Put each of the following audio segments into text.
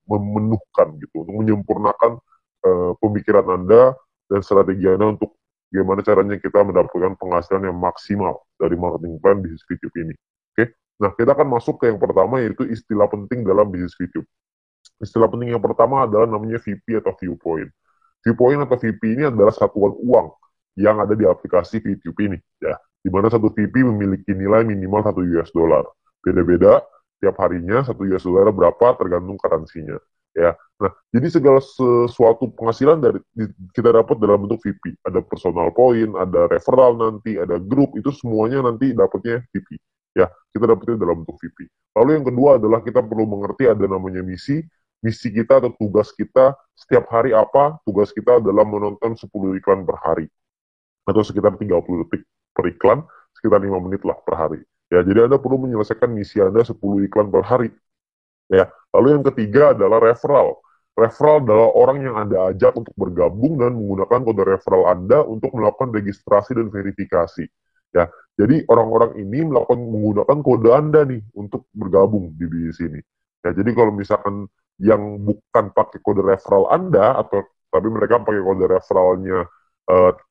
memenuhkan gitu, untuk menyempurnakan pemikiran Anda dan strategi Anda untuk gimana caranya kita mendapatkan penghasilan yang maksimal dari marketing plan bisnis YouTube ini. Oke, nah kita akan masuk ke yang pertama, yaitu istilah penting dalam bisnis YouTube. Istilah penting yang pertama adalah namanya VP atau viewpoint. Viewpoint atau VP ini adalah satuan uang yang ada di aplikasi YouTube ini, ya. Di mana satu VP memiliki nilai minimal 1 US dollar. Beda-beda tiap harinya 1 US dollar berapa tergantung currency-nya, ya. Nah, jadi segala sesuatu penghasilan dari kita dapat dalam bentuk VP. Ada personal point, ada referral nanti, ada grup, itu semuanya nanti dapatnya VP. Ya, kita dapatnya dalam bentuk VP. Lalu yang kedua adalah kita perlu mengerti ada namanya misi. Misi kita atau tugas kita setiap hari apa? Tugas kita adalah menonton 10 iklan per hari. Atau sekitar 30 detik per iklan, sekitar 5 menit lah per hari. Ya, jadi Anda perlu menyelesaikan misi Anda 10 iklan per hari. Ya, lalu yang ketiga adalah referral. Referral adalah orang yang Anda ajak untuk bergabung dan menggunakan kode referral Anda untuk melakukan registrasi dan verifikasi. Ya, jadi orang-orang ini menggunakan kode Anda nih untuk bergabung di bisnis ini. Ya, jadi kalau misalkan yang bukan pakai kode referral Anda atau tapi mereka pakai kode referralnya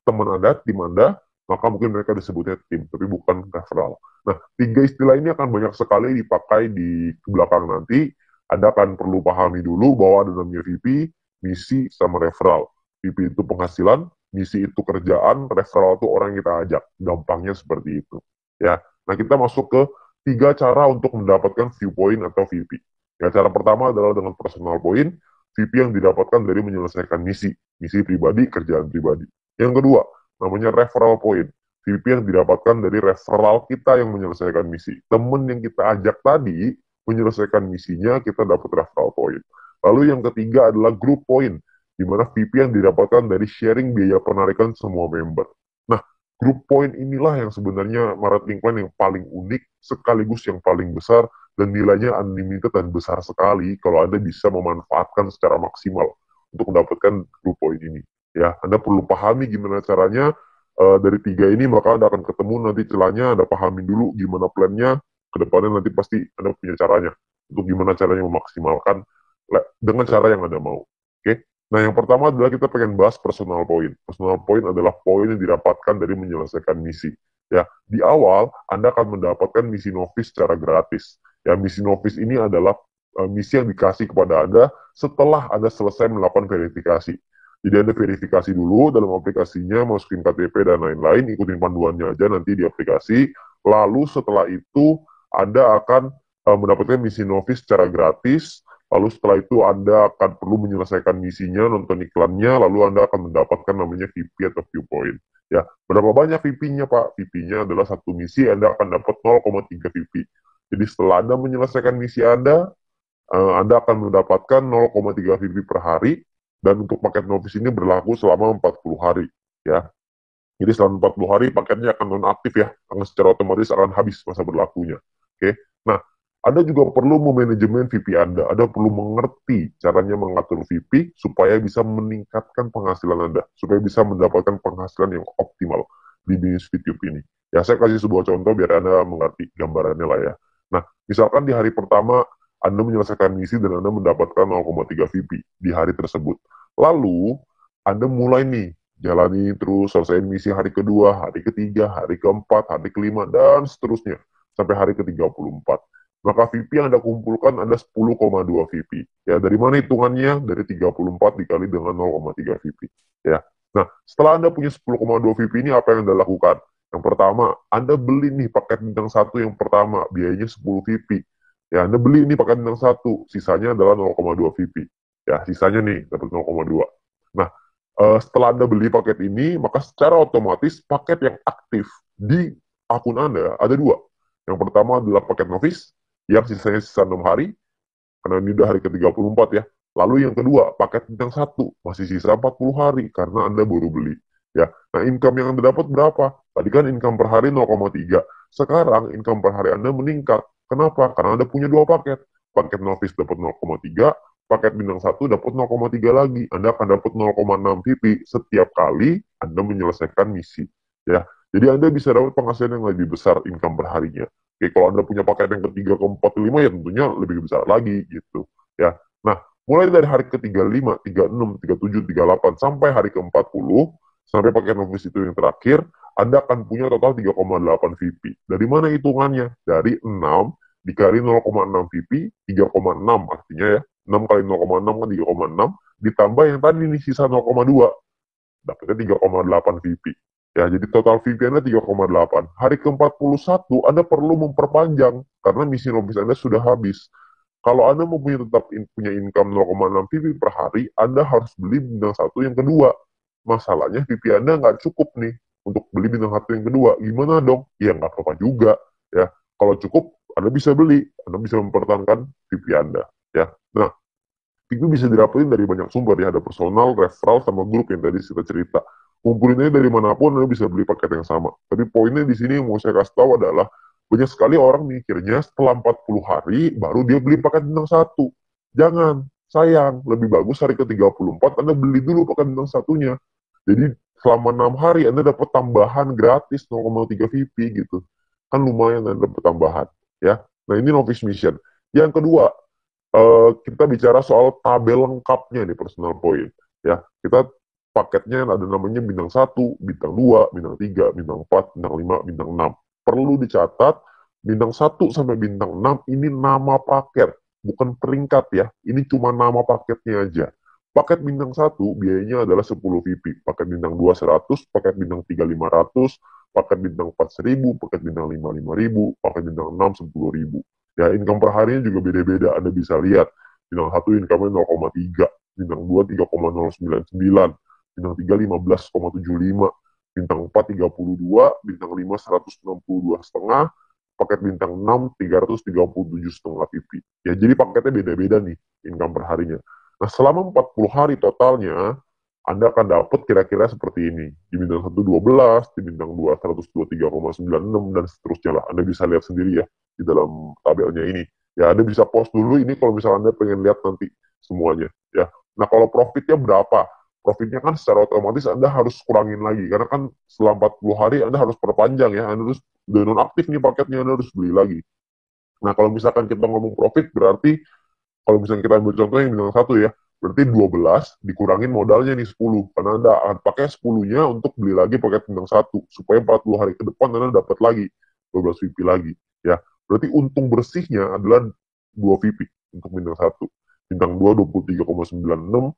teman Anda, tim Anda, maka mungkin mereka disebutnya tim, tapi bukan referral. Nah, tiga istilah ini akan banyak sekali dipakai di belakang nanti. Anda akan perlu pahami dulu bahwa ada namanya VP, misi, sama referral. VP itu penghasilan, misi itu kerjaan, referral itu orang yang kita ajak. Gampangnya seperti itu. Ya, nah kita masuk ke tiga cara untuk mendapatkan viewpoint atau VP. Ya, cara pertama adalah dengan personal point, VP yang didapatkan dari menyelesaikan misi pribadi, kerjaan pribadi. Yang kedua, namanya referral point. VP yang didapatkan dari referral kita yang menyelesaikan misi. Temen yang kita ajak tadi menyelesaikan misinya, kita dapat referral point. Lalu yang ketiga adalah group point, di mana VP yang didapatkan dari sharing biaya penarikan semua member. Nah, group point inilah yang sebenarnya marketing plan yang paling unik, sekaligus yang paling besar, dan nilainya unlimited dan besar sekali kalau Anda bisa memanfaatkan secara maksimal untuk mendapatkan group point ini. Ya, Anda perlu pahami gimana caranya. Dari tiga ini maka Anda akan ketemu nanti celahnya, Anda pahami dulu gimana plannya, kedepannya nanti pasti Anda punya caranya untuk gimana caranya memaksimalkan dengan cara yang Anda mau. Oke? Nah, yang pertama adalah kita pengen bahas personal point. Personal point adalah poin yang didapatkan dari menyelesaikan misi. Ya, di awal Anda akan mendapatkan misi novice secara gratis. Ya, misi novice ini adalah misi yang dikasih kepada Anda setelah Anda selesai melakukan verifikasi. Jadi Anda verifikasi dulu dalam aplikasinya, masukin KTP dan lain-lain, ikutin panduannya aja nanti di aplikasi. Lalu setelah itu Anda akan mendapatkan misi novice secara gratis. Lalu setelah itu Anda akan perlu menyelesaikan misinya, nonton iklannya, lalu Anda akan mendapatkan namanya VP atau viewpoint. Ya, berapa banyak VP-nya Pak? VP-nya adalah satu misi, Anda akan dapat 0,3 VP. Jadi setelah Anda menyelesaikan misi Anda akan mendapatkan 0,3 VP per hari. Dan untuk paket novice ini berlaku selama 40 hari. Ya. Jadi selama 40 hari paketnya akan nonaktif ya, karena secara otomatis akan habis masa berlakunya. Oke. Nah, Anda juga perlu memanajemen VP Anda. Anda perlu mengerti caranya mengatur VP supaya bisa meningkatkan penghasilan Anda, supaya bisa mendapatkan penghasilan yang optimal di bisnis YouTube ini. Ya, saya kasih sebuah contoh biar Anda mengerti gambarannya lah ya. Nah, misalkan di hari pertama Anda menyelesaikan misi dan Anda mendapatkan 0,3 VP di hari tersebut. Lalu, Anda mulai nih jalani terus, selesai misi hari kedua, hari ketiga, hari keempat, hari kelima, dan seterusnya. Sampai hari ke-34. Maka VP yang Anda kumpulkan ada 10,2 VP. Ya, dari mana hitungannya? Dari 34 dikali dengan 0,3 VP. Ya. Nah, setelah Anda punya 10,2 VP ini, apa yang Anda lakukan? Yang pertama, Anda beli nih paket bintang 1 yang pertama, biayanya 10 VP. Ya, Anda beli ini paket bintang 1, sisanya adalah 0,2 VP. Ya, sisanya nih, dapat 0,2. Nah, setelah Anda beli paket ini, maka secara otomatis paket yang aktif di akun Anda ada dua. Yang pertama adalah paket novice, yang sisanya sisa 6 hari, karena ini udah hari ke-34 ya. Lalu yang kedua, paket bintang 1, masih sisa 40 hari, karena Anda baru beli. Ya, nah income yang Anda dapat berapa? Tadi kan income per hari 0,3. Sekarang income per hari Anda meningkat. Kenapa? Karena Anda punya dua paket. Paket novice dapat 0,3, paket bintang 1 dapat 0,3 lagi. Anda akan dapat 0,6 VP setiap kali Anda menyelesaikan misi. Ya, jadi Anda bisa dapat penghasilan yang lebih besar income per harinya. Oke, kalau Anda punya paket yang ketiga, keempat, kelima, ya tentunya lebih besar lagi gitu. Ya, nah Mulai dari hari ke-35, 36, 37, 38, sampai hari ke-40, sampai paket novis itu yang terakhir, Anda akan punya total 3,8 VP. Dari mana hitungannya? Dari 6 dikali 0,6 VP, 3,6 artinya ya. 6 kali 0,6 kan 3,6, ditambah yang tadi nih sisa 0,2, dapatnya 3,8 VP. Ya, jadi total VP Anda 3,8. Hari ke-41 Anda perlu memperpanjang karena misi novis Anda sudah habis. Kalau Anda mau punya income 0,6 VP per hari, Anda harus beli bintang satu yang kedua. Masalahnya VP Anda nggak cukup nih untuk beli bintang satu yang kedua. Gimana dong? Ya nggak apa-apa juga. Ya, kalau cukup, Anda bisa beli. Anda bisa mempertahankan VP Anda. Ya, nah itu bisa didapetin dari banyak sumber ya, ada personal, referral, sama grup yang tadi kita cerita. Kumpulinnya dari manapun Anda bisa beli paket yang sama. Tapi poinnya di sini yang mau saya kasih tahu adalah banyak sekali orang mikirnya setelah 40 hari baru dia beli paket bintang satu. Jangan, sayang, lebih bagus hari ke-34 Anda beli dulu paket bintang satunya. Jadi selama 6 hari Anda dapat tambahan gratis 0,3 VP gitu. Kan lumayan Anda dapat tambahan ya. Nah, ini novice mission. Yang kedua, kita bicara soal tabel lengkapnya nih personal point. Ya, kita paketnya ada namanya bintang satu, bintang 2, bintang 3, bintang 4, bintang 5, bintang 6. Perlu dicatat, bintang satu sampai bintang 6 ini nama paket, bukan peringkat ya. Ini cuma nama paketnya aja. Paket bintang satu biayanya adalah 10 VP, paket bintang 2 100, paket bintang 3 500, paket bintang 4 1000, paket bintang 5 5000, paket bintang 6 10.000. Ya, income per harinya juga beda-beda. Anda bisa lihat, bintang 1 income-nya 0,3, bintang 2 3,099, bintang 3 15,75, bintang 4 32, bintang 5 162,5, paket bintang 6 337,5 PP. Ya, jadi paketnya beda-beda nih income per harinya. Nah, selama 40 hari totalnya, Anda akan dapat kira-kira seperti ini. Di bintang 1 12, di bintang 2 123,96, dan seterusnya lah. Anda bisa lihat sendiri ya di dalam tabelnya ini. Ya, Anda bisa post dulu ini kalau misalnya Anda pengen lihat nanti semuanya. Ya. Nah, kalau profitnya berapa? Profitnya kan secara otomatis Anda harus kurangin lagi. Karena kan setelah 40 hari Anda harus perpanjang ya. Anda harus udah nonaktif nih paketnya, Anda harus beli lagi. Nah, kalau misalkan kita ngomong profit, berarti kalau misalnya kita ambil contoh yang bintang satu ya, berarti 12 dikurangin modalnya nih 10. Karena Anda akan pakai 10-nya untuk beli lagi paket bintang satu. Supaya 40 hari ke depan Anda dapat lagi 12 VP lagi. Ya, berarti untung bersihnya adalah 2 VP untuk bintang satu. Bintang 2 23,96,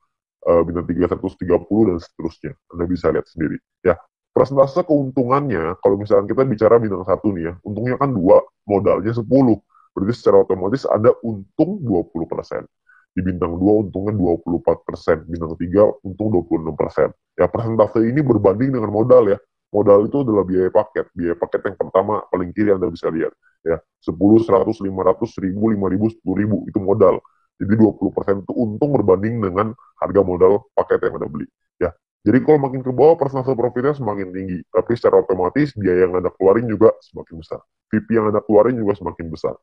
bintang 3 130, dan seterusnya. Anda bisa lihat sendiri. Ya, persentase keuntungannya, kalau misalnya kita bicara bintang satu nih ya, untungnya kan 2, modalnya 10. Berarti secara otomatis ada untung 20%. Di bintang 2 untungnya 24%, bintang 3 untung 26%. Ya, persentase ini berbanding dengan modal ya. Modal itu adalah biaya paket. Biaya paket yang pertama paling kiri Anda bisa lihat. Ya, 10, 100, 500, 1000, 5000, 10.000 itu modal. Jadi 20% itu untung berbanding dengan harga modal paket yang Anda beli. Ya, jadi kalau makin ke bawah persentase profitnya semakin tinggi. Tapi secara otomatis biaya yang Anda keluarin juga semakin besar. VP yang Anda keluarin juga semakin besar.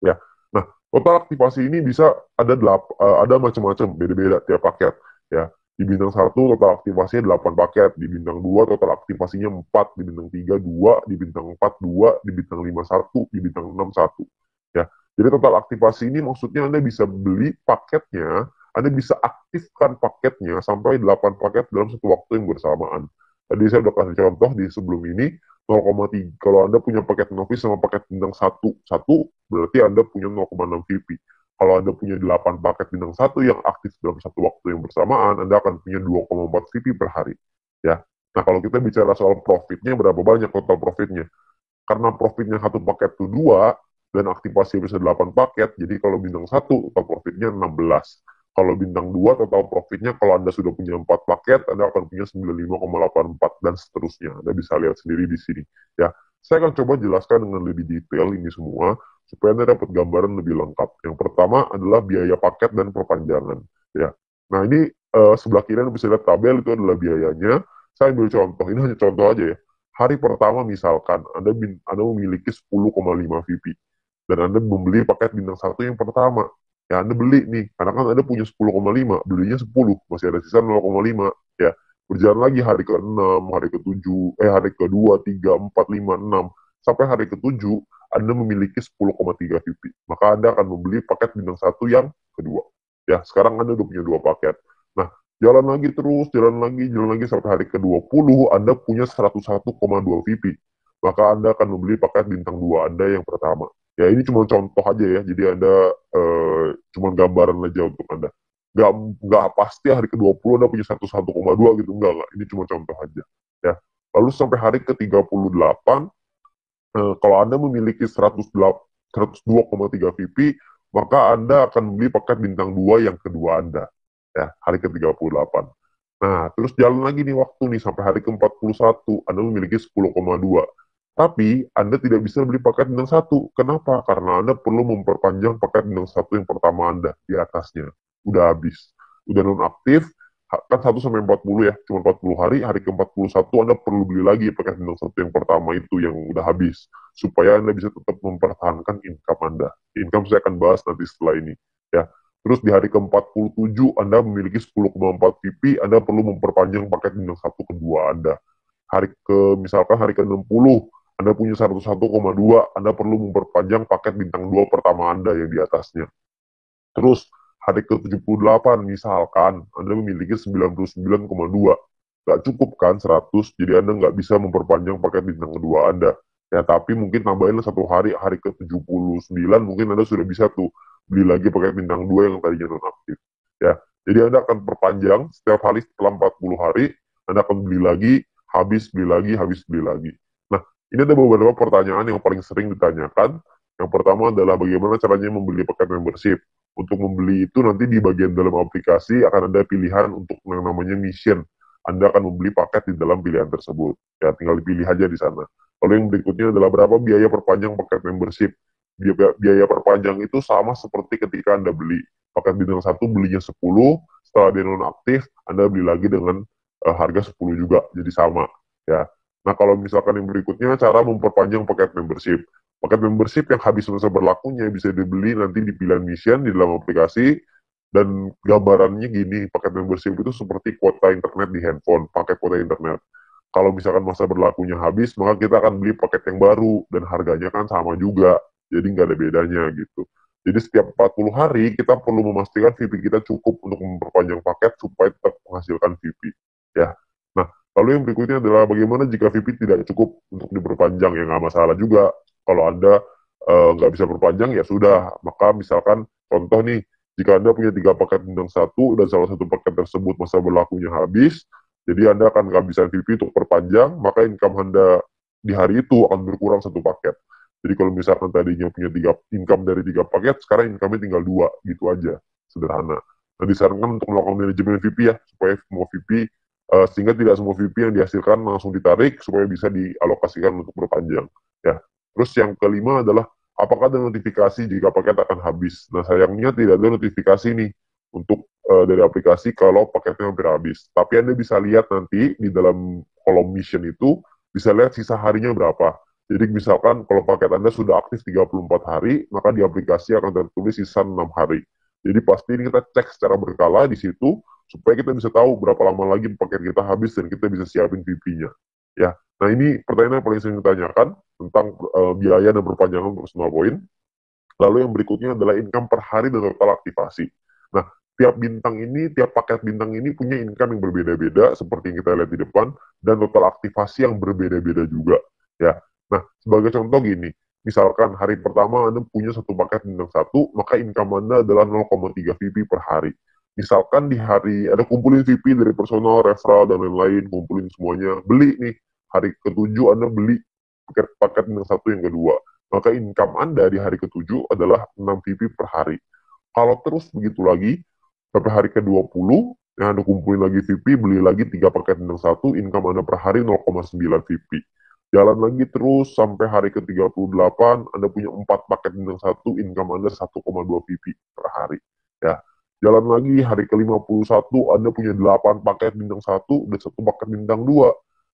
Ya. Nah, total aktivasi ini bisa ada macam-macam, beda-beda tiap paket. Ya. Di bintang satu total aktivasinya 8 paket, di bintang 2 total aktivasinya 4, di bintang 3 2, di bintang 4 2, di bintang 5 1, di bintang 6 1. Ya. Jadi total aktivasi ini maksudnya Anda bisa beli paketnya, Anda bisa aktifkan paketnya sampai 8 paket dalam satu waktu yang bersamaan. Tadi saya udah kasih contoh di sebelum ini, 0,3. Kalau Anda punya paket novis sama paket bintang satu satu, berarti Anda punya 0,6 VP. Kalau Anda punya 8 paket bintang satu yang aktif dalam satu waktu yang bersamaan, Anda akan punya 2,4 VP per hari. Ya. Nah, kalau kita bicara soal profitnya, berapa banyak total profitnya? Karena profitnya satu paket itu 2, dan aktivasi bisa 8 paket, jadi kalau bintang satu total profitnya 16. Kalau bintang 2 total profitnya, kalau Anda sudah punya 4 paket, Anda akan punya 95,84, dan seterusnya. Anda bisa lihat sendiri di sini. Ya, saya akan coba jelaskan dengan lebih detail ini semua, supaya Anda dapat gambaran lebih lengkap. Yang pertama adalah biaya paket dan perpanjangan. Ya, nah ini sebelah kiri Anda bisa lihat tabel, itu adalah biayanya. Saya ambil contoh, ini hanya contoh aja ya. Hari pertama misalkan Anda memiliki 10,5 VP dan Anda membeli paket bintang satu yang pertama. Ya, Anda beli nih, karena kan Anda punya 10,5, belinya 10, masih ada sisa 0,5. Ya, berjalan lagi hari ke-6, hari ke-7, hari ke-2, 3, 4, 5, 6, sampai hari ke-7, Anda memiliki 10,3 VP. Maka Anda akan membeli paket bintang satu yang kedua. Ya, sekarang Anda udah punya 2 paket. Nah, jalan lagi sampai hari ke-20, Anda punya 101,2 VP. Maka Anda akan membeli paket bintang 2 Anda yang pertama. Ya, ini cuma contoh aja ya, jadi Anda cuma gambaran aja untuk Anda. Nggak, nggak pasti hari ke-20 Anda punya 101,2 gitu, enggak. Ini cuma contoh aja. Ya. Lalu sampai hari ke-38, kalau Anda memiliki 102,3 VP, maka Anda akan beli paket bintang 2 yang kedua Anda. Ya, hari ke-38. Nah, terus jalan lagi nih waktu nih sampai hari ke-41, Anda memiliki 10,2. Tapi Anda tidak bisa beli paket bintang 1. Kenapa? Karena Anda perlu memperpanjang paket bintang 1 yang pertama Anda di atasnya. Udah habis. Udah nonaktif, kan 1 sampai 40 ya, cuma 40 hari, hari ke-41 Anda perlu beli lagi paket bintang 1 yang pertama itu yang udah habis, supaya Anda bisa tetap mempertahankan income Anda. Income saya akan bahas nanti setelah ini. Ya. Terus di hari ke-47 Anda memiliki 10,4 VP, Anda perlu memperpanjang paket bintang 1 kedua Anda. Misalkan hari ke-60, Anda punya 101,2, Anda perlu memperpanjang paket bintang 2 pertama Anda yang di atasnya. Terus hari ke-78 misalkan Anda memiliki 99,2. Nggak cukup kan 100, jadi Anda nggak bisa memperpanjang paket bintang kedua Anda. Ya, tapi mungkin tambahinlah 1 hari, hari ke-79 mungkin Anda sudah bisa tuh beli lagi paket bintang 2 yang tadinya nonaktif. Ya, jadi Anda akan perpanjang setiap hari setelah 40 hari, Anda akan beli lagi, habis beli lagi, habis beli lagi. Nah, ini ada beberapa pertanyaan yang paling sering ditanyakan. Yang pertama adalah bagaimana caranya membeli paket membership. Untuk membeli itu nanti di bagian dalam aplikasi akan ada pilihan untuk yang namanya mission. Anda akan membeli paket di dalam pilihan tersebut. Ya, tinggal dipilih aja di sana. Lalu yang berikutnya adalah berapa biaya perpanjang paket membership. Biaya perpanjang itu sama seperti ketika Anda beli. Paket bintang 1 belinya 10, setelah dia nonaktif, Anda beli lagi dengan harga 10 juga, jadi sama. Ya. Nah, kalau misalkan yang berikutnya, cara memperpanjang paket membership. Paket membership yang habis masa berlakunya bisa dibeli nanti di pilihan mission di dalam aplikasi, dan gambarannya gini, paket membership itu seperti kuota internet di handphone, pakai kuota internet. Kalau misalkan masa berlakunya habis, maka kita akan beli paket yang baru, dan harganya kan sama juga, jadi nggak ada bedanya gitu. Jadi setiap 40 hari, kita perlu memastikan VP kita cukup untuk memperpanjang paket supaya tetap menghasilkan VP. Ya. Nah, lalu yang berikutnya adalah bagaimana jika VP tidak cukup untuk diperpanjang, ya nggak masalah juga. Kalau Anda nggak bisa perpanjang, ya sudah. Maka misalkan contoh nih, jika Anda punya 3 paket bintang 1 dan salah satu paket tersebut masa berlakunya habis, jadi Anda akan kehabisan VP untuk perpanjang, maka income Anda di hari itu akan berkurang 1 paket. Jadi kalau misalkan tadinya punya income dari 3 paket, sekarang income-nya tinggal 2, gitu aja. Sederhana. Nah, disarankan untuk melakukan manajemen VP ya, supaya semua VP, sehingga tidak semua VP yang dihasilkan langsung ditarik, supaya bisa dialokasikan untuk perpanjang. Ya. Terus yang kelima adalah apakah ada notifikasi jika paket akan habis. Nah, sayangnya tidak ada notifikasi nih untuk dari aplikasi kalau paketnya hampir habis. Tapi Anda bisa lihat nanti di dalam kolom mission itu, bisa lihat sisa harinya berapa. Jadi misalkan kalau paket Anda sudah aktif 34 hari, maka di aplikasi akan tertulis sisa 6 hari. Jadi pasti ini kita cek secara berkala di situ, supaya kita bisa tahu berapa lama lagi paket kita habis dan kita bisa siapin VP-nya. Ya, nah ini pertanyaan yang paling sering ditanyakan tentang biaya dan perpanjangan personal point. Lalu yang berikutnya adalah income per hari dan total aktivasi. Nah, tiap paket bintang ini punya income yang berbeda-beda, seperti yang kita lihat di depan, dan total aktivasi yang berbeda-beda juga. Ya, nah sebagai contoh gini, misalkan hari pertama Anda punya 1 paket bintang 1, maka income Anda adalah 0,3 VP per hari. Misalkan di hari ada kumpulin VP dari personal, referral, dan lain-lain, kumpulin semuanya, beli nih, hari ke-7 Anda beli paket bintang 1 yang kedua, maka income Anda di hari ke-7 adalah 6 VP per hari. Kalau terus begitu lagi, sampai hari ke-20, yang Anda kumpulin lagi VP, beli lagi 3 paket bintang 1, income Anda per hari 0,9 VP. Jalan lagi terus sampai hari ke-38, Anda punya 4 paket bintang 1, income Anda 1,2 VP per hari. Ya. Jalan lagi hari ke-51, Anda punya 8 paket bintang 1 dan 1 paket bintang 2.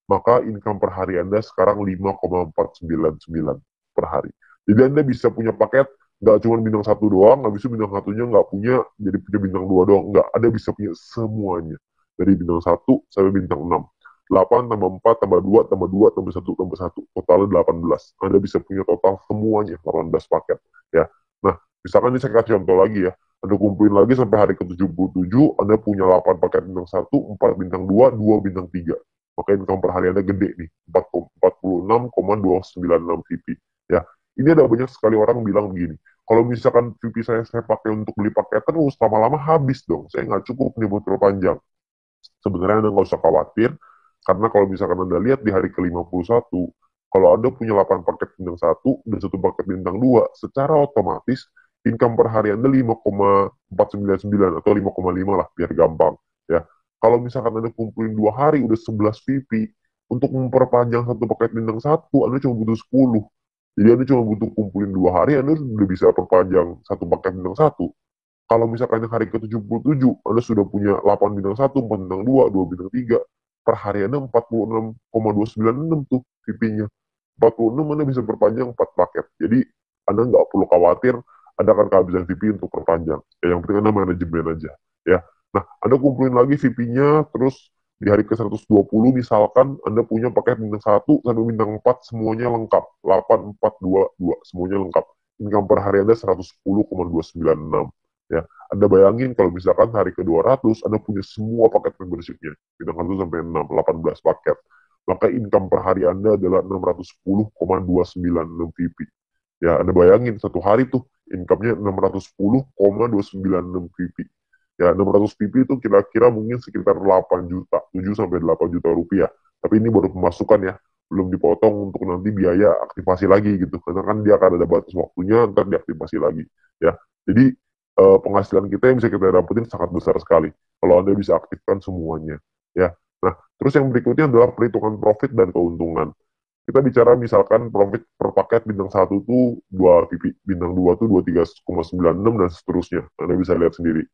Maka income per hari Anda sekarang 5,499 per hari. Jadi Anda bisa punya paket nggak cuma bintang 1 doang, nggak bisa bintang 1-nya nggak punya, jadi punya bintang 2 doang. Nggak, Anda bisa punya semuanya. Dari bintang 1 sampai bintang 6. 8 tambah 4 tambah 2 tambah 2 tambah 1 tambah 1. Totalnya 18. Anda bisa punya total semuanya 18 paket. Ya. Nah, misalkan ini saya kasih contoh lagi ya. Anda kumpulin lagi sampai hari ke-77, Anda punya 8 paket bintang 1, 4 bintang 2, 2 bintang 3. Maka income per hari Anda gede nih, 46,296 VP. Ya, ini ada banyak sekali orang bilang begini, kalau misalkan VP saya pakai untuk beli paket terus, lama-lama habis dong, saya nggak cukup nih buat perpanjang. Sebenarnya Anda nggak usah khawatir, karena kalau misalkan Anda lihat di hari ke-51, kalau Anda punya 8 paket bintang 1 dan 1 paket bintang 2, secara otomatis income per hari Anda 5,499 atau 5,5 lah, biar gampang. Ya, kalau misalkan Anda kumpulin 2 hari udah 11 VP, untuk memperpanjang satu paket bintang 1, Anda cuma butuh 10. Jadi Anda cuma butuh kumpulin 2 hari, Anda udah bisa perpanjang satu paket bintang 1. Kalau misalkan yang hari ke-77, Anda sudah punya 8 bintang 1, 4 bintang 2, 2 bintang 3, per hari Anda 46,296 tuh VP-nya. 46 Anda bisa perpanjang 4 paket. Jadi Anda nggak perlu khawatir Anda akan kehabisan VP untuk perpanjang. Ya, yang penting Anda manajemen aja. Ya. Nah, Anda kumpulin lagi VP-nya, terus di hari ke-120 misalkan Anda punya paket bintang 1 sampai bintang 4 semuanya lengkap. 8, 4, 2, 2 semuanya lengkap. Income per hari Anda 110,296. Ya, Anda bayangin kalau misalkan hari ke-200 Anda punya semua paket membership-nya, bintang 1 sampai 6, 18 paket. Maka income per hari Anda adalah 610,296 VP. Ya, Anda bayangin satu hari tuh income-nya 610,296 VP. Ya, 600 VP itu kira-kira mungkin sekitar 8 juta, 7 sampai 8 juta rupiah. Tapi ini baru pemasukan ya, belum dipotong untuk nanti biaya aktivasi lagi gitu. Karena kan dia akan ada batas waktunya, ntar diaktifasi lagi. Ya, jadi penghasilan kita yang bisa kita dapetin sangat besar sekali kalau Anda bisa aktifkan semuanya. Ya. Nah, terus yang berikutnya adalah perhitungan profit dan keuntungan. Kita bicara misalkan profit per paket bintang 1 tuh 2 VP, bintang 2 tuh 23,96 dan seterusnya. Anda bisa lihat sendiri.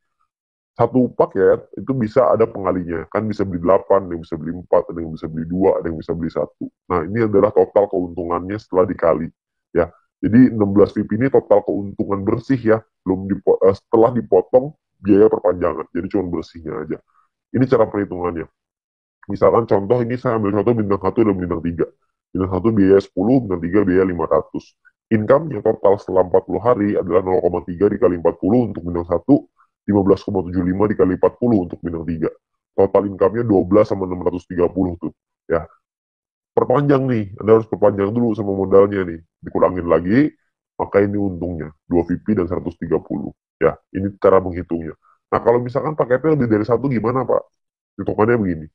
Satu paket itu bisa ada pengalinya. Kan bisa beli 8, ada yang bisa beli 4, ada yang bisa beli 2, ada yang bisa beli 1. Nah, ini adalah total keuntungannya setelah dikali. Ya, jadi 16 VIP ini total keuntungan bersih ya, setelah dipotong biaya perpanjangan. Jadi cuma bersihnya aja. Ini cara perhitungannya. Misalkan contoh ini saya ambil contoh bintang 1 dan bintang 3. Bintang 1 biaya 10, bintang 3 biaya 500. Income-nya total setelah 40 hari adalah 0,3 dikali 40 untuk bintang 1, 15,75 dikali 40 untuk bintang 3. Total income-nya 12 sama 630 tuh. Ya, perpanjang nih, Anda harus perpanjang dulu sama modalnya nih. Dikurangin lagi, maka ini untungnya, 2 VP dan 130. Ya, ini cara menghitungnya. Nah, kalau misalkan paketnya lebih dari satu gimana, Pak? Hitungannya begini.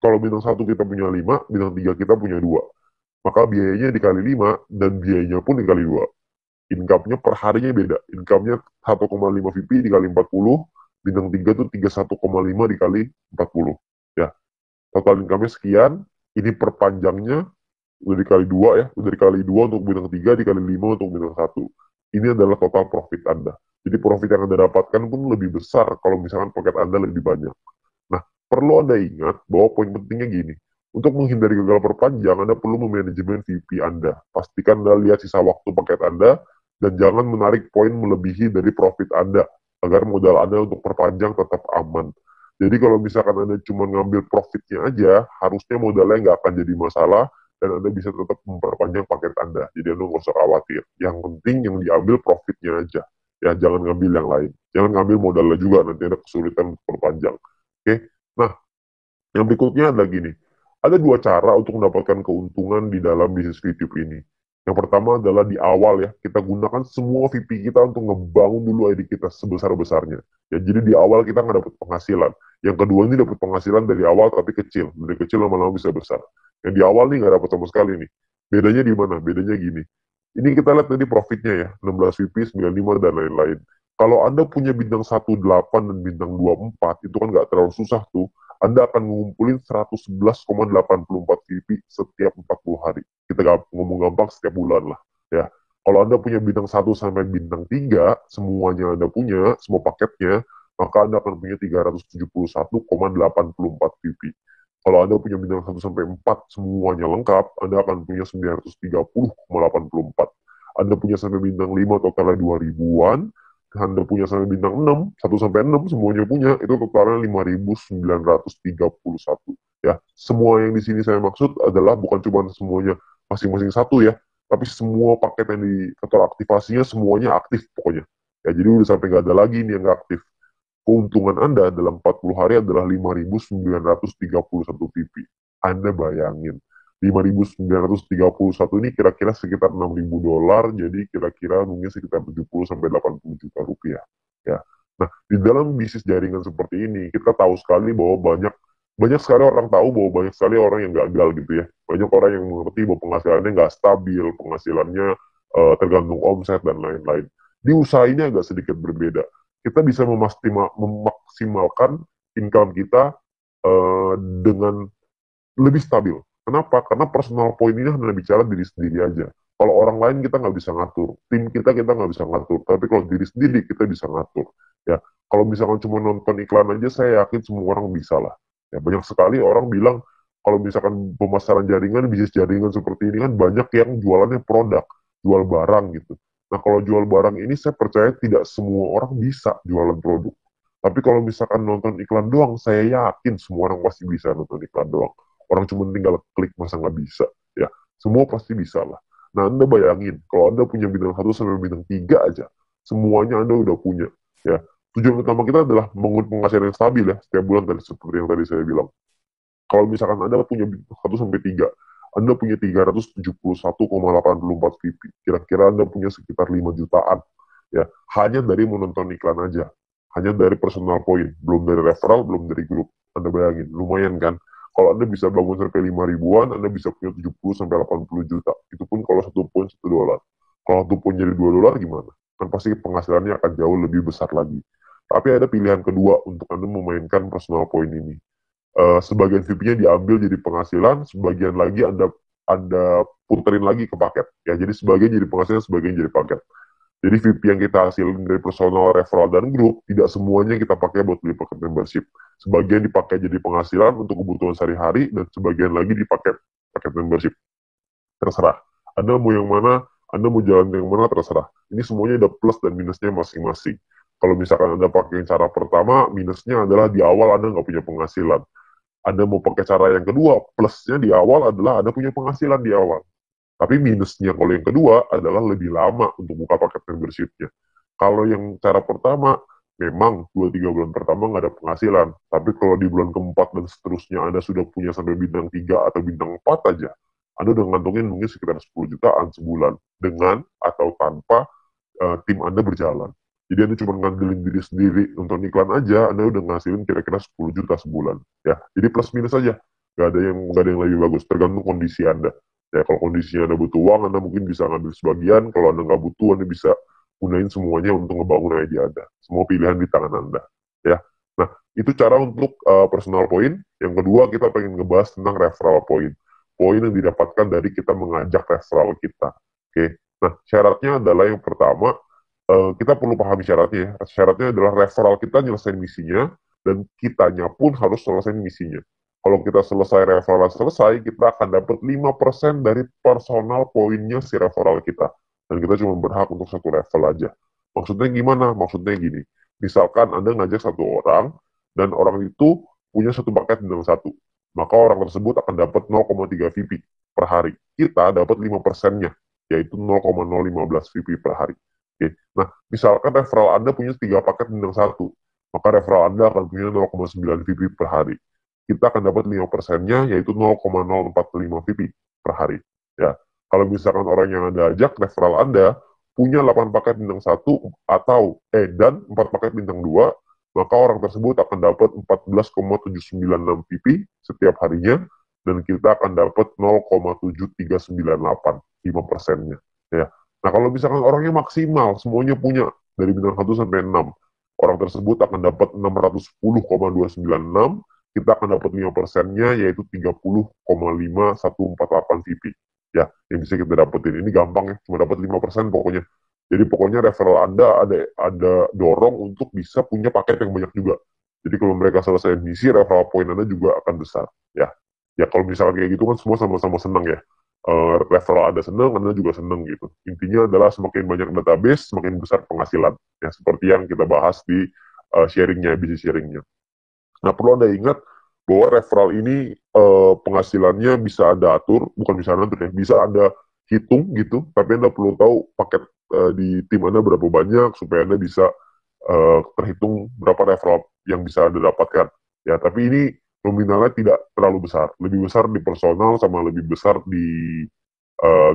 Kalau bintang 1 kita punya 5, bintang 3 kita punya 2. Maka biayanya dikali 5, dan biayanya pun dikali 2. Income-nya per harinya beda. Income-nya 1,5 VP dikali 40, bintang 3 tuh 31,5 dikali 40. Ya, total income-nya sekian, ini perpanjangnya udah dikali 2 ya, udah dikali 2 untuk bintang 3, dikali 5 untuk bintang 1. Ini adalah total profit Anda. Jadi profit yang Anda dapatkan pun lebih besar kalau misalkan paket Anda lebih banyak. Nah, perlu Anda ingat bahwa poin pentingnya gini. Untuk menghindari gagal perpanjang, Anda perlu memanajemen VP Anda. Pastikan Anda lihat sisa waktu paket Anda, dan jangan menarik poin melebihi dari profit Anda, agar modal Anda untuk perpanjang tetap aman. Jadi kalau misalkan Anda cuma ngambil profitnya aja, harusnya modalnya nggak akan jadi masalah, dan Anda bisa tetap memperpanjang paket Anda. Jadi Anda nggak usah khawatir. Yang penting yang diambil profitnya aja. Ya, jangan ngambil yang lain. Jangan ngambil modalnya juga, nanti Anda kesulitan untuk perpanjang. Oke? Nah, yang berikutnya adalah gini. Ada dua cara untuk mendapatkan keuntungan di dalam bisnis YouTube ini. Yang pertama adalah di awal ya, kita gunakan semua VP kita untuk ngebangun dulu ID kita sebesar-besarnya. Ya, jadi di awal kita nggak dapat penghasilan. Yang kedua ini dapat penghasilan dari awal tapi kecil. Dari kecil lama-lama bisa besar. Yang di awal nih nggak dapat sama sekali nih. Bedanya di mana? Bedanya gini. Ini kita lihat tadi profitnya ya, 16 VP, 95, dan lain-lain. Kalau Anda punya bintang 18 dan bintang 24, itu kan nggak terlalu susah tuh. Anda akan ngumpulin 111,84 VP setiap 40 hari. Kita ngomong gampang setiap bulan lah. Ya. Kalau Anda punya bintang 1 sampai bintang 3, semuanya Anda punya, semua paketnya, maka Anda akan punya 371,84 VP. Kalau Anda punya bintang 1 sampai 4, semuanya lengkap, Anda akan punya 930,84. Anda punya sampai bintang 5, totalnya 2000-an. Anda punya sampai bintang 6, 1 sampai 6 semuanya punya, itu totalnya 5.931. Ya, semua yang di sini saya maksud adalah bukan cuma semuanya masing-masing satu ya, tapi semua paket yang di kantor aktivasinya semuanya aktif pokoknya. Ya, jadi udah sampai nggak ada lagi nih yang nggak aktif. Keuntungan Anda dalam 40 hari adalah 5.931 PP. Anda bayangin, 5.931 ini kira-kira sekitar 6.000 dolar, jadi kira-kira mungkin sekitar 70 sampai 80 juta rupiah. Ya. Nah, di dalam bisnis jaringan seperti ini, kita tahu sekali bahwa banyak banyak sekali orang tahu bahwa banyak sekali orang yang gagal gitu ya. Banyak orang yang mengerti bahwa penghasilannya nggak stabil, penghasilannya tergantung omset dan lain-lain. Di usaha ini agak sedikit berbeda. Kita bisa memaksimalkan income kita dengan lebih stabil. Kenapa? Karena personal point ini hanya bicara diri sendiri aja. Kalau orang lain kita nggak bisa ngatur, tim kita nggak bisa ngatur. Tapi kalau diri sendiri kita bisa ngatur. Ya, kalau misalkan cuma nonton iklan aja, saya yakin semua orang bisa lah. Ya, banyak sekali orang bilang kalau misalkan pemasaran jaringan, bisnis jaringan seperti ini kan banyak yang jualannya produk, jual barang gitu. Nah, kalau jual barang ini saya percaya tidak semua orang bisa jualan produk. Tapi kalau misalkan nonton iklan doang, saya yakin semua orang pasti bisa nonton iklan doang. Orang cuma tinggal klik, masa nggak bisa? Ya, semua pasti bisa lah. Nah, Anda bayangin, kalau Anda punya bintang 1 sampai bintang 3 aja, semuanya Anda udah punya. Ya, tujuan utama kita adalah membangun penghasilan yang stabil ya, setiap bulan tadi, seperti yang tadi saya bilang. Kalau misalkan Anda punya bintang 1 sampai 3, Anda punya 371,84 VP. Kira-kira Anda punya sekitar 5 jutaan. Ya, hanya dari menonton iklan aja. Hanya dari personal point, belum dari referral, belum dari grup. Anda bayangin, lumayan kan? Kalau Anda bisa bangun sampai 5 ribuan, Anda bisa punya 70 sampai 80 juta. Itu pun kalau 1 poin $1. Kalau 1 poin jadi $2 gimana? Kan pasti penghasilannya akan jauh lebih besar lagi. Tapi ada pilihan kedua untuk Anda memainkan personal point ini. Sebagian VIP-nya diambil jadi penghasilan, sebagian lagi Anda puterin lagi ke paket. Ya, jadi sebagian jadi penghasilan, sebagian jadi paket. Jadi VIP yang kita hasilin dari personal, referral, dan grup, tidak semuanya kita pakai buat beli paket membership. Sebagian dipakai jadi penghasilan untuk kebutuhan sehari-hari, dan sebagian lagi dipakai paket membership. Terserah. Anda mau yang mana, Anda mau jalan yang mana, terserah. Ini semuanya ada plus dan minusnya masing-masing. Kalau misalkan Anda pakai cara pertama, minusnya adalah di awal Anda nggak punya penghasilan. Anda mau pakai cara yang kedua, plusnya di awal adalah Anda punya penghasilan di awal. Tapi minusnya kalau yang kedua adalah lebih lama untuk buka paket membership-nya. Kalau yang cara pertama, memang 2-3 bulan pertama nggak ada penghasilan. Tapi kalau di bulan keempat dan seterusnya Anda sudah punya sampai bintang 3 atau bintang 4 aja, Anda udah ngantongin mungkin sekitar 10 jutaan sebulan dengan atau tanpa tim Anda berjalan. Jadi Anda cuma ngandelin diri sendiri, nonton iklan aja, Anda udah ngasilin kira-kira 10 juta sebulan. Ya, jadi plus minus aja. Nggak ada yang lebih bagus, tergantung kondisi Anda. Ya, kalau kondisinya Anda butuh uang, Anda mungkin bisa ngambil sebagian. Kalau Anda nggak butuh, Anda bisa gunain semuanya untuk ngebangun ide Anda. Semua pilihan di tangan Anda. Ya, nah itu cara untuk personal point. Yang kedua, kita pengen ngebahas tentang referral point. Poin yang didapatkan dari kita mengajak referral kita. Oke, nah syaratnya adalah yang pertama, kita perlu pahami syaratnya ya. Syaratnya adalah referral kita nyelesain misinya, dan kitanya pun harus selesai misinya. Kalau kita selesai referral selesai, kita akan dapat 5% dari personal poinnya si referral kita. Dan kita cuma berhak untuk 1 level aja. Maksudnya gimana? Maksudnya gini. Misalkan Anda ngajak 1 orang, dan orang itu punya 1 paket bintang 1. Maka orang tersebut akan dapat 0,3 VP per hari. Kita dapat 5%-nya, yaitu 0,015 VP per hari. Oke. Nah, misalkan referral Anda punya 3 paket bintang 1, maka referral Anda akan punya 0,9 VP per hari. Kita akan dapat 5%-nya, yaitu 0,045 VP per hari. Ya. Kalau misalkan orang yang Anda ajak, referral Anda punya 8 paket bintang 1 dan 4 paket bintang 2, maka orang tersebut akan dapat 14,796 VP setiap harinya, dan kita akan dapat 0,7398, 5%-nya. Ya. Nah, kalau misalkan orangnya maksimal, semuanya punya, dari bintang 1 sampai 6, orang tersebut akan dapat 610,296, kita akan dapat 5%-nya, yaitu 30,5148 VP. Ya, yang bisa kita dapetin. Ini gampang ya, cuma dapat 5% pokoknya. Jadi pokoknya referral Anda ada dorong untuk bisa punya paket yang banyak juga. Jadi kalau mereka selesai misi, referral point Anda juga akan besar. Ya, ya kalau misalkan kayak gitu kan semua sama-sama senang ya. Referral Anda senang, Anda juga senang gitu. Intinya adalah semakin banyak database, semakin besar penghasilan. Ya, seperti yang kita bahas di bisnis sharingnya. Nah, perlu Anda ingat bahwa referral ini penghasilannya bisa Anda atur, bukan bisa Anda atur ya, bisa Anda hitung gitu, tapi Anda perlu tahu paket di tim Anda berapa banyak supaya Anda bisa terhitung berapa referral yang bisa Anda dapatkan. Ya, tapi ini nominalnya tidak terlalu besar. Lebih besar di personal sama lebih besar di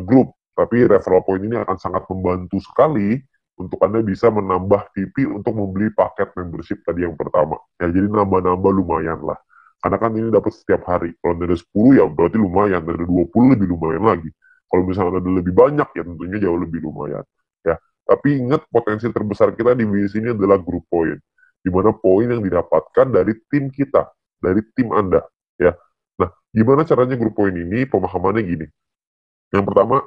grup. Tapi referral point ini akan sangat membantu sekali untuk Anda bisa menambah VP untuk membeli paket membership tadi yang pertama. Ya, jadi nambah-nambah lumayan lah. Karena kan ini dapat setiap hari. Kalau ada 10 ya berarti lumayan. Ada 20 lebih lumayan lagi. Kalau misalnya ada lebih banyak ya tentunya jauh lebih lumayan. Ya, tapi ingat potensi terbesar kita di bisnis ini adalah grup poin. Di mana poin yang didapatkan dari tim kita, dari tim Anda. Ya, nah gimana caranya grup poin ini? Pemahamannya gini. Yang pertama,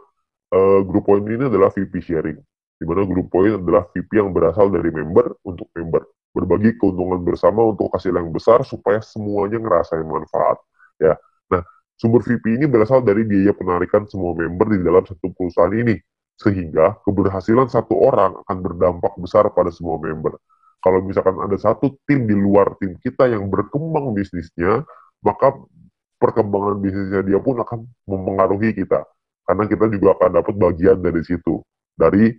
grup poin ini adalah VP sharing, di mana grup poin adalah VP yang berasal dari member untuk member, berbagi keuntungan bersama untuk hasil yang besar supaya semuanya ngerasain manfaat. Ya, nah sumber VP ini berasal dari biaya penarikan semua member di dalam satu perusahaan ini, sehingga keberhasilan satu orang akan berdampak besar pada semua member. Kalau misalkan ada satu tim di luar tim kita yang berkembang bisnisnya, maka perkembangan bisnisnya dia pun akan mempengaruhi kita karena kita juga akan dapat bagian dari situ, dari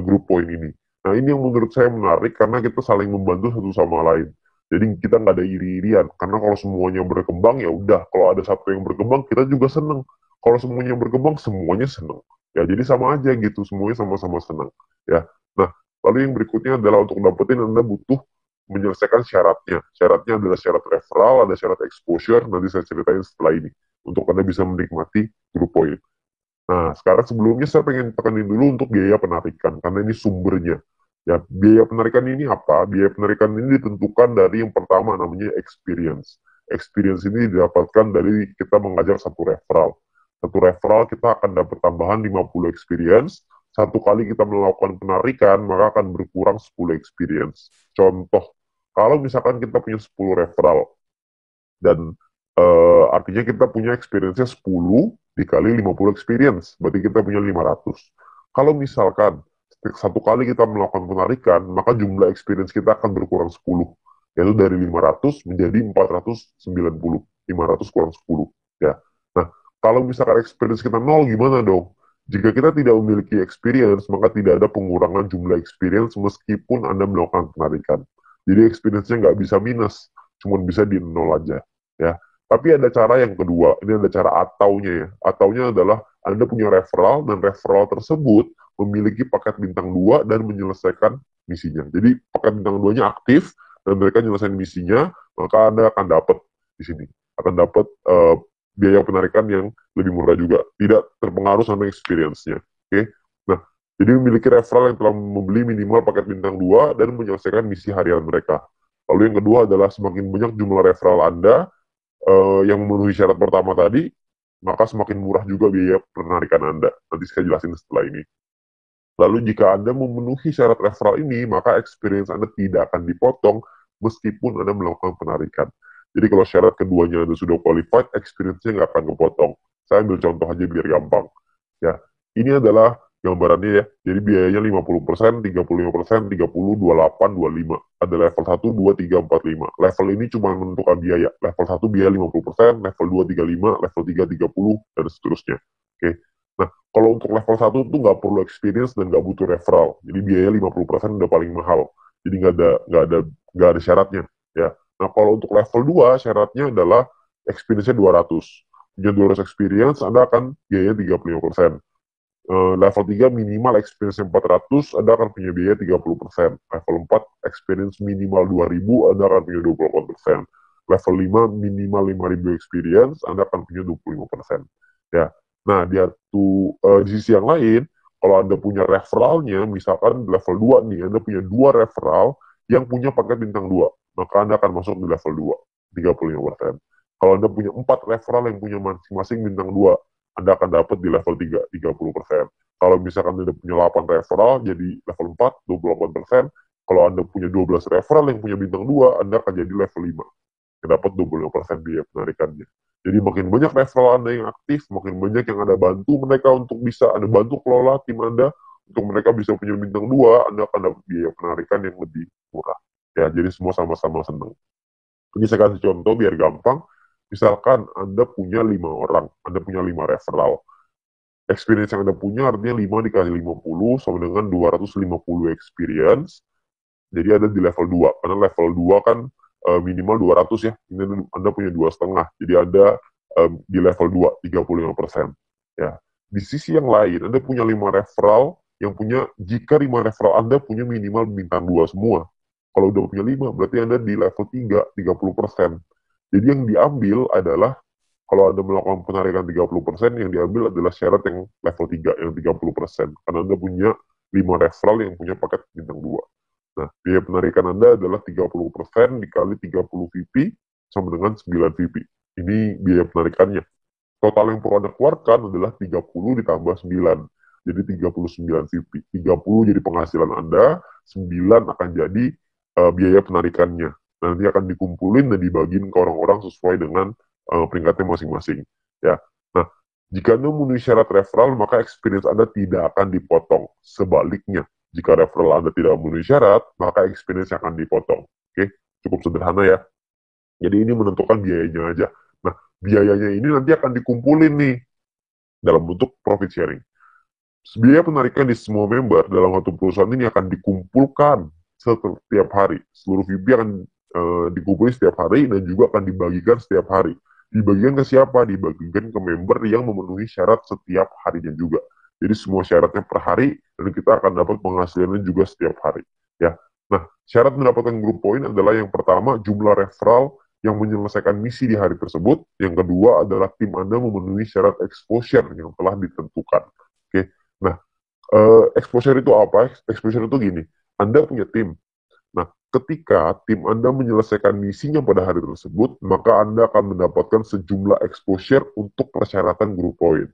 grup poin ini. Nah ini yang menurut saya menarik karena kita saling membantu satu sama lain. Jadi kita nggak ada iri-irian, karena kalau semuanya berkembang ya udah, kalau ada satu yang berkembang kita juga seneng. Kalau semuanya berkembang semuanya seneng. Ya jadi sama aja gitu, semuanya sama-sama seneng. Ya. Nah lalu yang berikutnya adalah untuk dapetin Anda butuh menyelesaikan syaratnya. Syaratnya adalah syarat referral, ada syarat exposure, nanti saya ceritain setelah ini. Untuk Anda bisa menikmati grup poin. Nah, sekarang sebelumnya saya pengen tekanin dulu untuk biaya penarikan, karena ini sumbernya. Ya, biaya penarikan ini apa? Biaya penarikan ini ditentukan dari yang pertama namanya experience. Experience ini didapatkan dari kita mengajar satu referral. Satu referral kita akan dapat tambahan 50 experience. Satu kali kita melakukan penarikan, maka akan berkurang 10 experience. Contoh, kalau misalkan kita punya 10 referral, dan artinya kita punya experience-nya 10 dikali 50 experience, berarti kita punya 500. Kalau misalkan satu kali kita melakukan penarikan, maka jumlah experience kita akan berkurang 10, yaitu dari 500 menjadi 490. 500 kurang 10. Ya. Nah, kalau misalkan experience kita 0, gimana dong? Jika kita tidak memiliki experience, maka tidak ada pengurangan jumlah experience meskipun Anda melakukan penarikan. Jadi experience-nya nggak bisa minus, cuma bisa di 0 aja. Ya. Tapi ada cara yang kedua, ini ada cara ataunya ya. Ataunya adalah Anda punya referral, dan referral tersebut memiliki paket bintang 2 dan menyelesaikan misinya. Jadi paket bintang 2-nya aktif, dan mereka menyelesaikan misinya, maka Anda akan dapat di sini. Akan dapat biaya penarikan yang lebih murah juga. Tidak terpengaruh sama experience-nya. Oke? Nah, jadi memiliki referral yang telah membeli minimal paket bintang 2 dan menyelesaikan misi harian mereka. Lalu yang kedua adalah semakin banyak jumlah referral Anda yang memenuhi syarat pertama tadi, maka semakin murah juga biaya penarikan Anda. Nanti saya jelasin setelah ini. Lalu jika Anda memenuhi syarat referral ini, maka experience Anda tidak akan dipotong meskipun Anda melakukan penarikan. Jadi kalau syarat keduanya Anda sudah qualified, experience-nya nggak akan kepotong. Saya ambil contoh aja biar gampang. Ya, ini adalah gambarannya ya. Jadi biayanya 50%, 35%, 30, 28, 25. Ada level 1, 2, 3, 4, 5. Level ini cuma menentukan biaya. Level 1 biaya 50%, level 2 35, level 3 30, dan seterusnya. Oke. Nah, kalau untuk level 1 tuh nggak perlu experience dan nggak butuh referral. Jadi biaya 50% udah paling mahal. Jadi nggak ada syaratnya. Ya. Nah, kalau untuk level 2 syaratnya adalah experience-nya 200. Punya 200 experience, Anda akan biaya 35%. Level 3 minimal experience 400, Anda akan punya biaya 30%. Level 4 experience minimal 2000, Anda akan punya 28%. Level 5 minimal 5000 experience, Anda akan punya 25%. Ya. Nah, di sisi yang lain, kalau Anda punya referralnya, misalkan level 2 nih, Anda punya 2 referral yang punya paket bintang 2, maka Anda akan masuk di level 2, 35%. Kalau Anda punya 4 referral yang punya masing-masing bintang 2, Anda akan dapat di level 3, 30%. Kalau misalkan Anda punya 8 referral, jadi level 4, 28%. Kalau Anda punya 12 referral yang punya bintang 2, Anda akan jadi level 5. Dapat 25% biaya penarikannya. Jadi makin banyak referral Anda yang aktif, makin banyak yang Anda bantu mereka untuk bisa, Anda bantu kelola tim Anda, untuk mereka bisa punya bintang 2, Anda akan dapat biaya penarikan yang lebih murah. Ya, jadi semua sama-sama senang. Ini saya kasih contoh biar gampang. Misalkan Anda punya 5 orang, Anda punya 5 referral. Experience yang Anda punya artinya 5 dikali 50 sama dengan 250 experience. Jadi ada di level 2. Karena level 2 kan minimal 200 ya. Ini Anda punya 2,5. Jadi ada di level 2, 35%. Ya. Di sisi yang lain, Anda punya 5 referral yang punya, jika 5 referral Anda punya minimal bintang 2 semua. Kalau udah punya 5, berarti Anda di level 3, 30%. Jadi yang diambil adalah kalau Anda melakukan penarikan 30%, yang diambil adalah syarat yang level 3, yang 30%. Karena Anda punya 5 referral yang punya paket bintang 2. Nah, biaya penarikan Anda adalah 30% dikali 30 VP sama dengan 9 VP. Ini biaya penarikannya. Total yang perlu Anda keluarkan adalah 30 ditambah 9. Jadi 39 VP. 30 jadi penghasilan Anda, 9 akan jadi biaya penarikannya. Nanti akan dikumpulin dan dibagiin ke orang-orang sesuai dengan peringkatnya masing-masing. Ya. Nah, jika Anda memenuhi syarat referral, maka experience Anda tidak akan dipotong. Sebaliknya, jika referral Anda tidak memenuhi syarat, maka experience akan dipotong. Oke, cukup sederhana ya. Jadi ini menentukan biayanya aja. Nah, biayanya ini nanti akan dikumpulin nih dalam bentuk profit sharing. Biaya penarikan di semua member dalam satu perusahaan ini akan dikumpulkan setiap hari. Seluruh VP akan dikumpulkan setiap hari dan juga akan dibagikan setiap hari. Dibagikan ke siapa? Dibagikan ke member yang memenuhi syarat setiap harinya juga. Jadi semua syaratnya per hari dan kita akan dapat penghasilannya juga setiap hari. Ya. Nah, syarat mendapatkan group point adalah yang pertama jumlah referral yang menyelesaikan misi di hari tersebut. Yang kedua adalah tim Anda memenuhi syarat exposure yang telah ditentukan. Oke. Nah, exposure itu apa? Exposure itu gini, Anda punya tim. Nah, ketika tim Anda menyelesaikan misinya pada hari tersebut, maka Anda akan mendapatkan sejumlah exposure untuk persyaratan group point.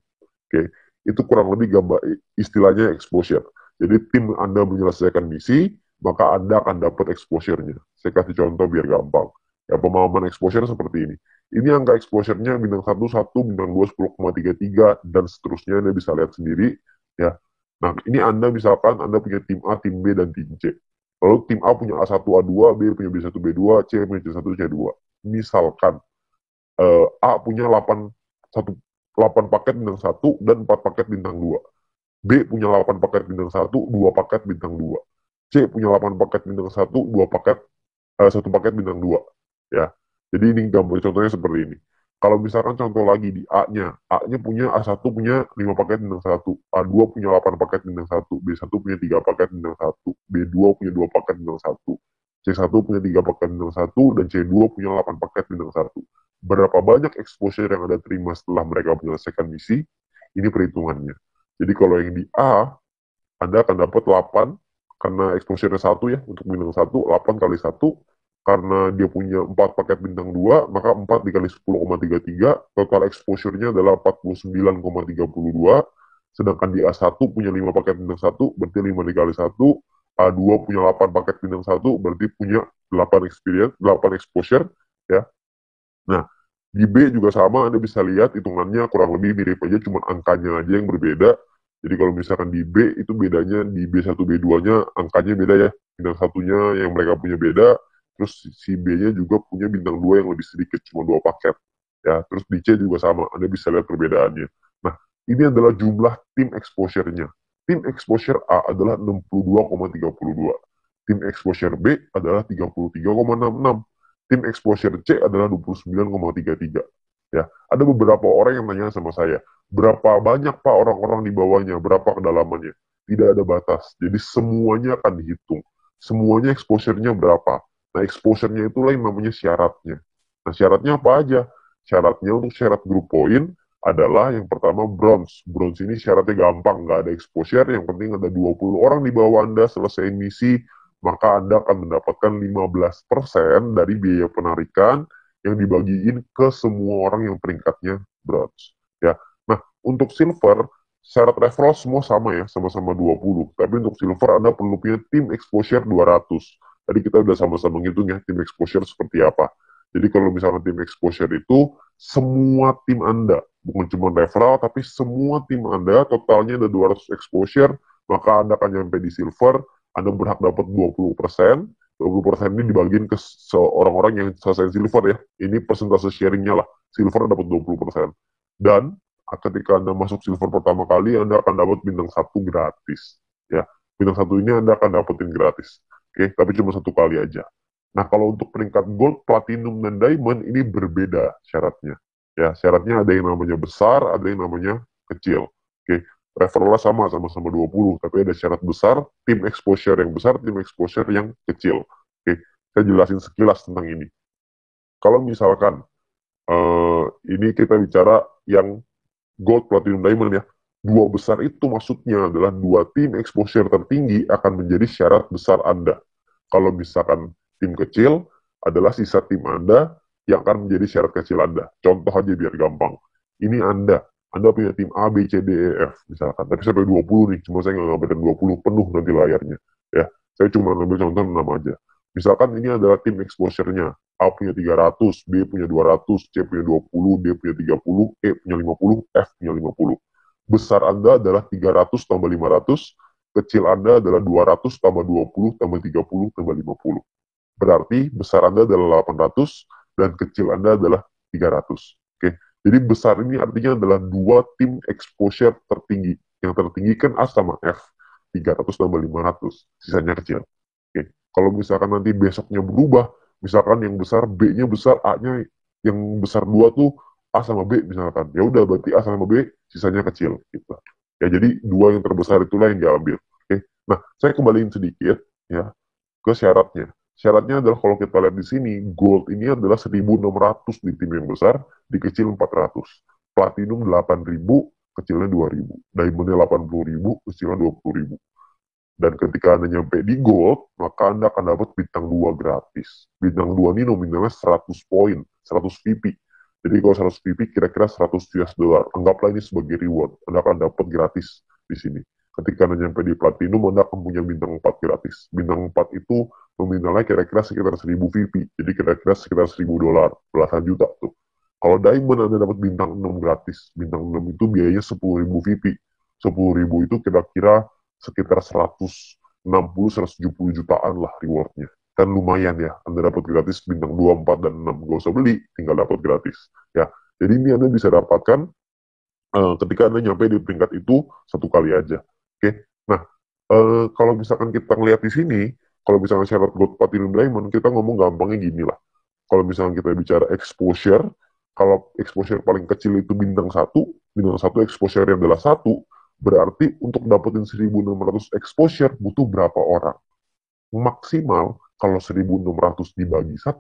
Oke, itu kurang lebih gambar istilahnya exposure. Jadi tim Anda menyelesaikan misi, maka Anda akan dapat exposure-nya. Saya kasih contoh biar gampang. Ya, pemahaman exposure seperti ini. Ini angka exposure-nya bintang 1, 1, bintang 2, 10,33, dan seterusnya Anda bisa lihat sendiri. Ya. Nah, ini Anda misalkan Anda punya tim A, tim B, dan tim C. Lalu tim A punya A1, A2, B punya B1, B2, C punya C1, C2. Misalkan A punya 8 paket bintang 1 dan 4 paket bintang 2. B punya 8 paket bintang 1, 2 paket bintang 2. C punya 8 paket bintang 1, 2 paket 1 paket bintang 2. Ya. Jadi ini gambar contohnya seperti ini. Kalau misalkan contoh lagi di A-nya, A-nya punya A1 punya 5 paket bintang 1, A2 punya 8 paket bintang 1, B1 punya 3 paket bintang 1, B2 punya 2 paket bintang 1, C1 punya 3 paket bintang 1, dan C2 punya 8 paket bintang 1. Berapa banyak exposure yang Anda terima setelah mereka menyelesaikan misi? Ini perhitungannya. Jadi kalau yang di A, Anda akan dapat 8, karena exposure-nya 1 ya, untuk bintang 1, 8 kali 1, karena dia punya 4 paket bintang 2, maka 4 dikali 10,33, total exposure-nya adalah 49,32, sedangkan di A1 punya 5 paket bintang 1, berarti 5 dikali 1, A2 punya 8 paket bintang 1, berarti punya 8 experience, 8 exposure, ya. Nah, di B juga sama, Anda bisa lihat hitungannya kurang lebih mirip aja, cuma angkanya aja yang berbeda. Jadi kalau misalkan di B, itu bedanya di B1, B2-nya angkanya beda ya. Bintang satunya yang mereka punya beda, terus si B-nya juga punya bintang 2 yang lebih sedikit, cuma 2 paket. Ya, terus di C juga sama, Anda bisa lihat perbedaannya. Nah, ini adalah jumlah tim exposure-nya. Tim exposure A adalah 62,32. Tim exposure B adalah 33,66. Tim exposure C adalah 29,33. Ya, ada beberapa orang yang nanya sama saya, berapa banyak Pak orang-orang di bawahnya, berapa kedalamannya? Tidak ada batas. Jadi semuanya akan dihitung. Semuanya exposure-nya berapa. Nah, exposure-nya itulah yang namanya syaratnya. Nah, syaratnya apa aja? Syaratnya untuk syarat group point adalah yang pertama bronze. Bronze ini syaratnya gampang, nggak ada exposure, yang penting ada 20 orang di bawah Anda selesai misi, maka Anda akan mendapatkan 15% dari biaya penarikan yang dibagiin ke semua orang yang peringkatnya bronze. Ya. Nah, untuk silver, syarat referral semua sama ya, sama-sama 20. Tapi untuk silver Anda perlu punya tim exposure 200. Tadi kita udah sama-sama ngitung ya, tim exposure seperti apa. Jadi kalau misalnya tim exposure itu, semua tim Anda, bukan cuma referral, tapi semua tim Anda, totalnya ada 200 exposure, maka Anda akan nyampe di silver. Anda berhak dapat 20%, 20% ini dibagiin ke orang-orang yang selesai silver ya. Ini persentase sharingnya lah. Silver dapat 20%. Dan ketika Anda masuk silver pertama kali, Anda akan dapat bintang 1 gratis. Ya, bintang 1 ini Anda akan dapetin gratis. Oke, tapi cuma 1 kali aja. Nah, kalau untuk peringkat gold, platinum, dan diamond ini berbeda syaratnya. Ya, syaratnya ada yang namanya besar, ada yang namanya kecil. Oke, levelnya sama-sama 20, tapi ada syarat besar, tim exposure yang besar, tim exposure yang kecil. Oke, saya jelasin sekilas tentang ini. Kalau misalkan ini kita bicara yang gold, platinum, diamond ya. Dua besar itu maksudnya adalah dua tim exposure tertinggi akan menjadi syarat besar Anda. Kalau misalkan tim kecil adalah sisa tim Anda yang akan menjadi syarat kecil Anda. Contoh aja biar gampang. Ini Anda punya tim A, B, C, D, E, F misalkan. Tapi sampai 20 nih, cuma saya nggak ngambilin 20 penuh nanti layarnya. Ya, saya cuma ngambil contoh 6 aja. Misalkan ini adalah tim exposure-nya. A punya 300, B punya 200, C punya 20, D punya 30, E punya 50, F punya 50. Besar Anda adalah 300 tambah 500, kecil Anda adalah 200 tambah 20 tambah 30 tambah 50. Berarti besar Anda adalah 800 dan kecil Anda adalah 300. Oke. Jadi besar ini artinya adalah dua tim exposure tertinggi. Yang tertinggi kan A sama F. 300 tambah 500. Sisanya kecil. Oke. Kalau misalkan nanti besoknya berubah, misalkan yang besar B-nya besar, A-nya yang besar 2 tuh A sama B misalkan. Ya udah berarti A sama B sisanya kecil gitu. Ya jadi dua yang terbesar itulah yang diambil. Oke. Nah, saya kembaliin sedikit ya ke syaratnya. Syaratnya adalah kalau kita lihat di sini, gold ini adalah 1.600 di tim yang besar, di kecil 400. Platinum 8.000, kecilnya 2.000. Diamondnya 80.000, kecilnya 20.000. Dan ketika Anda nyampe di gold, maka Anda akan dapat bintang 2 gratis. Bintang 2 ini nominalnya 100 poin, 100 VP. Jadi kalau 100 VP kira-kira 100 US dollar. Anggaplah ini sebagai reward. Anda akan dapat gratis di sini. Ketika Anda nyampe di platinum, Anda akan punya bintang 4 gratis. Bintang 4 itu nominalnya kira-kira sekitar 1000 VP. Jadi kira-kira sekitar 1000 dolar, belasan juta tuh. Kalau diamond Anda dapat bintang 6 gratis. Bintang 6 itu biayanya 10.000 VP. 10.000 itu kira-kira sekitar 160-170 jutaan lah rewardnya. Kan lumayan ya, Anda dapat gratis bintang 2, 4, dan 6. Gak usah beli, tinggal dapat gratis. Ya, jadi ini Anda bisa dapatkan ketika Anda nyampe di peringkat itu satu kali aja. Oke, nah kalau misalkan kita ngeliat di sini, kalau misalkan syarat gold, platinum, diamond, kita ngomong gampangnya gini lah. Kalau misalkan kita bicara exposure, kalau exposure paling kecil itu bintang satu exposure yang adalah 1, berarti untuk dapetin 1.600 exposure butuh berapa orang? Maksimal kalau 1.600 dibagi 1,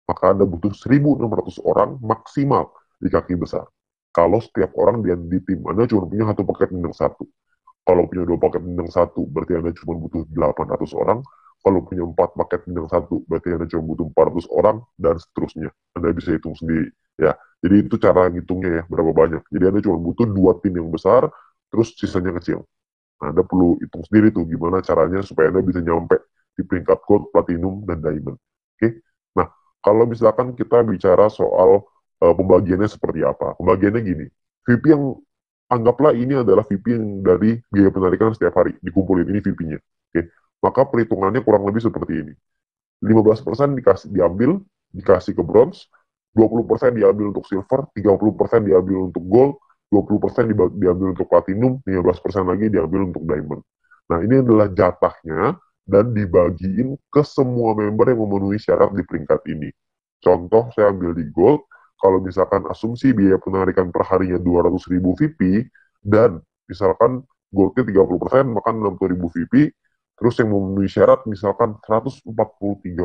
maka Anda butuh 1.600 orang maksimal di kaki besar. Kalau setiap orang di tim Anda cuma punya satu paket bintang 1. Kalau punya 2 paket bintang 1, berarti Anda cuma butuh 800 orang. Kalau punya 4 paket bintang 1, berarti Anda cuma butuh 400 orang, dan seterusnya. Anda bisa hitung sendiri. Ya, jadi itu cara ngitungnya ya, berapa banyak. Jadi Anda cuma butuh 2 tim yang besar, terus sisanya kecil. Nah, Anda perlu hitung sendiri tuh gimana caranya supaya Anda bisa nyampe di peringkat gold, platinum, dan diamond. Oke? Nah, kalau misalkan kita bicara soal pembagiannya seperti apa. Pembagiannya gini, VP yang anggaplah ini adalah VP yang dari biaya penarikan setiap hari, dikumpulin ini VP-nya. Oke? Maka perhitungannya kurang lebih seperti ini. 15% dikasih ke bronze, 20% diambil untuk silver, 30% diambil untuk gold, 20% diambil untuk platinum, 15% lagi diambil untuk diamond. Nah, ini adalah jatahnya dan dibagiin ke semua member yang memenuhi syarat di peringkat ini. Contoh, saya ambil di gold, kalau misalkan asumsi biaya penarikan per harinya 200.000 VP, dan misalkan goldnya 30%, maka 60.000 VP, terus yang memenuhi syarat misalkan 143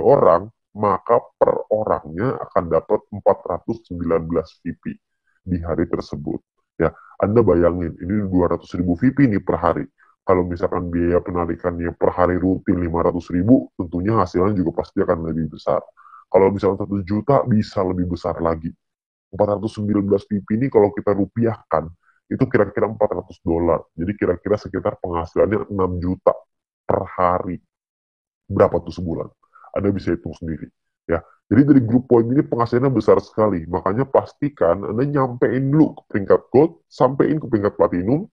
orang, maka per orangnya akan dapat 419 VP di hari tersebut. Ya, Anda bayangin, ini 200.000 VP nih per hari. Kalau misalkan biaya penarikannya per hari rutin 500.000, tentunya hasilnya juga pasti akan lebih besar. Kalau misalkan 1 juta, bisa lebih besar lagi. 419 VP ini kalau kita rupiahkan, itu kira-kira 400 dolar. Jadi kira-kira sekitar penghasilannya 6 juta per hari. Berapa tuh sebulan? Anda bisa hitung sendiri. Ya, jadi dari grup poin ini penghasilannya besar sekali. Makanya pastikan Anda nyampein dulu ke peringkat gold, sampein ke peringkat platinum,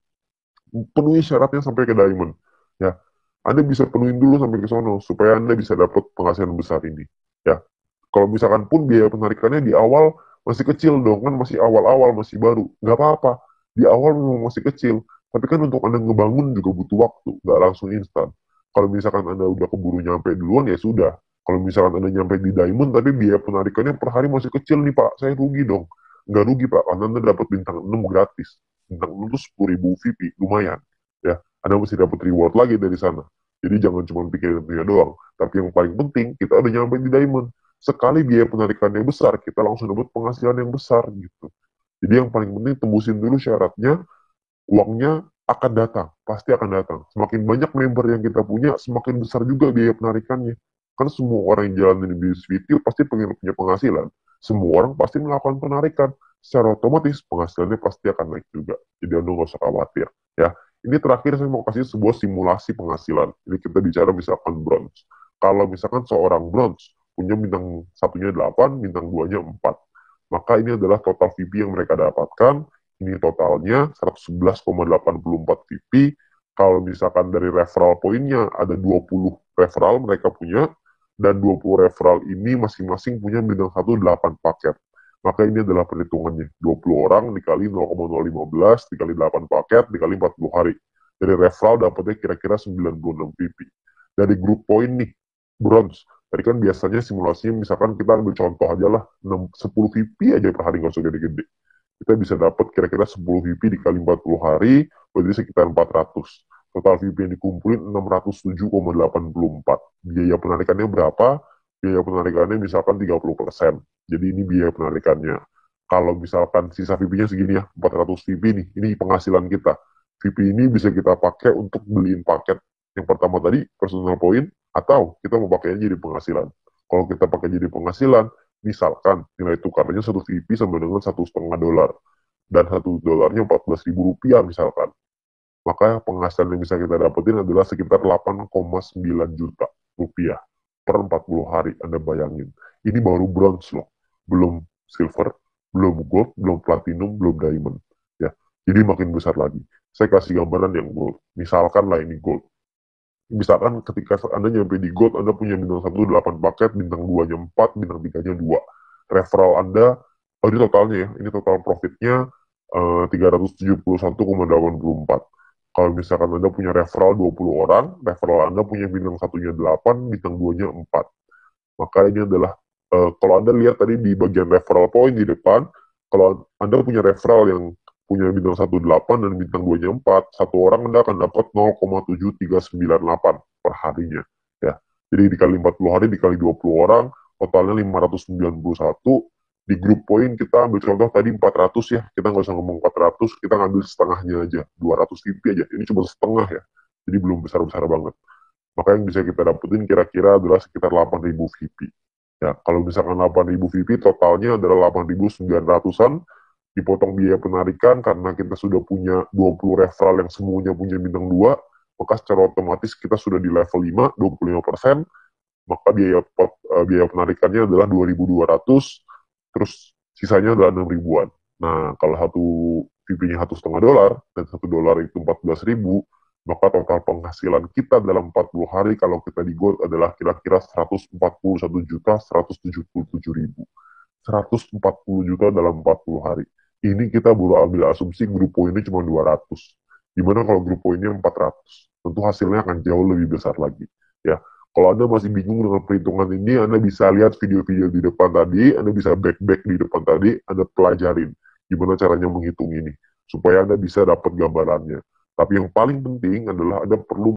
penuhi syaratnya sampai ke diamond. Ya, Anda bisa penuhin dulu sampai ke sono supaya Anda bisa dapat penghasilan besar ini. Ya, kalau misalkan pun biaya penarikannya di awal masih kecil dong, kan masih awal-awal, masih baru. Nggak apa-apa. Di awal memang masih kecil, tapi kan untuk Anda ngebangun juga butuh waktu, nggak langsung instan. Kalau misalkan Anda udah keburu nyampe duluan, ya sudah. Kalau misalkan Anda nyampe di Diamond, tapi biaya penarikannya per hari masih kecil nih Pak, saya rugi dong. Nggak rugi Pak, karena Anda dapat bintang 6 gratis. Bintang 6 itu 10.000 VP, lumayan. Ya, Anda mesti dapat reward lagi dari sana. Jadi jangan cuma pikirin punya doang. Tapi yang paling penting, kita udah nyampe di Diamond. Sekali biaya penarikannya besar, kita langsung dapat penghasilan yang besar gitu. Jadi yang paling penting tembusin dulu syaratnya, uangnya akan datang, pasti akan datang. Semakin banyak member yang kita punya, semakin besar juga biaya penarikannya. Kan semua orang yang jalanin bisnis video pasti pengen punya penghasilan. Semua orang pasti melakukan penarikan. Secara otomatis penghasilannya pasti akan naik juga. Jadi Anda nggak usah khawatir. Ya, ini terakhir saya mau kasih sebuah simulasi penghasilan. Ini kita bicara misalkan bronze. Kalau misalkan seorang bronze punya bintang satunya 8, bintang 2-nya 4. Maka ini adalah total VP yang mereka dapatkan. Ini totalnya 111,84 VP. Kalau misalkan dari referral poinnya ada 20 referral mereka punya, dan 20 referral ini masing-masing punya bintang 8 paket. Maka ini adalah perhitungannya. 20 orang dikali 0,015, dikali 8 paket, dikali 40 hari. Dari referral dapatnya kira-kira 96 VP. Dari grup poin nih, bronze. Tadi kan biasanya simulasinya misalkan kita ambil contoh aja lah, 10 VP aja per hari, nggak usah gede-gede. Kita bisa dapat kira-kira 10 VP dikali 40 hari, berarti sekitar 400. Total VP yang dikumpulin 607,84. Biaya penarikannya berapa? Biaya penarikannya misalkan 30%. Jadi ini biaya penarikannya. Kalau misalkan sisa VP-nya segini ya, 400 VP nih, ini penghasilan kita. VP ini bisa kita pakai untuk beliin paket yang pertama tadi, personal point, atau kita mau pakainya jadi penghasilan. Kalau kita pakai jadi penghasilan, misalkan nilai tukarnya satu VP sama dengan $1,5, dan $1 14.000 misalkan, maka penghasilan yang bisa kita dapetin adalah sekitar 8,9 juta rupiah per 40 hari. Anda bayangin, ini baru bronze loh, belum silver, belum gold, belum platinum, belum diamond. Ya, jadi makin besar lagi. Saya kasih gambaran yang gold. Misalkan lah ini gold. Misalkan ketika Anda nyampe di gold, Anda punya bintang 1 8 paket, bintang 2-nya 4, bintang 3-nya 2. Referral Anda, ini totalnya ya, ini total profitnya 371,84. Kalau misalkan Anda punya referral 20 orang, referral Anda punya bintang 1-nya 8, bintang 2-nya 4. Maka ini adalah, kalau Anda lihat tadi di bagian referral point di depan, kalau Anda punya referral yang punya bintang 18 dan bintang 2-nya 4, satu orang Anda akan dapat 0,7398 per harinya. Ya. Jadi dikali 40 hari, dikali 20 orang, totalnya 591. Di grup poin kita ambil contoh tadi 400 ya, kita nggak usah ngomong 400, kita ngambil setengahnya aja, 200 VP aja, ini cuma setengah ya, jadi belum besar-besar banget. Maka yang bisa kita dapetin kira-kira adalah sekitar 8.000 VP. Ya, kalau misalkan 8.000 VP, totalnya adalah 8.900-an, dipotong biaya penarikan karena kita sudah punya 20 referral yang semuanya punya bintang 2, maka secara otomatis kita sudah di level 5, 25%, maka biaya penarikannya adalah 2.200, terus sisanya adalah 6 ribuan. Nah, kalau satu VP-nya $1,5 dan $1 itu 14.000, maka total penghasilan kita dalam 40 hari kalau kita di gold adalah kira-kira 141.177.000. 140 juta dalam 40 hari. Ini kita baru ambil asumsi grup poinnya cuma 200. Gimana kalau grup poinnya 400? Tentu hasilnya akan jauh lebih besar lagi. Ya, kalau Anda masih bingung dengan perhitungan ini, Anda bisa lihat video-video di depan tadi, Anda bisa back di depan tadi, Anda pelajarin gimana caranya menghitung ini, supaya Anda bisa dapat gambarannya. Tapi yang paling penting adalah Anda perlu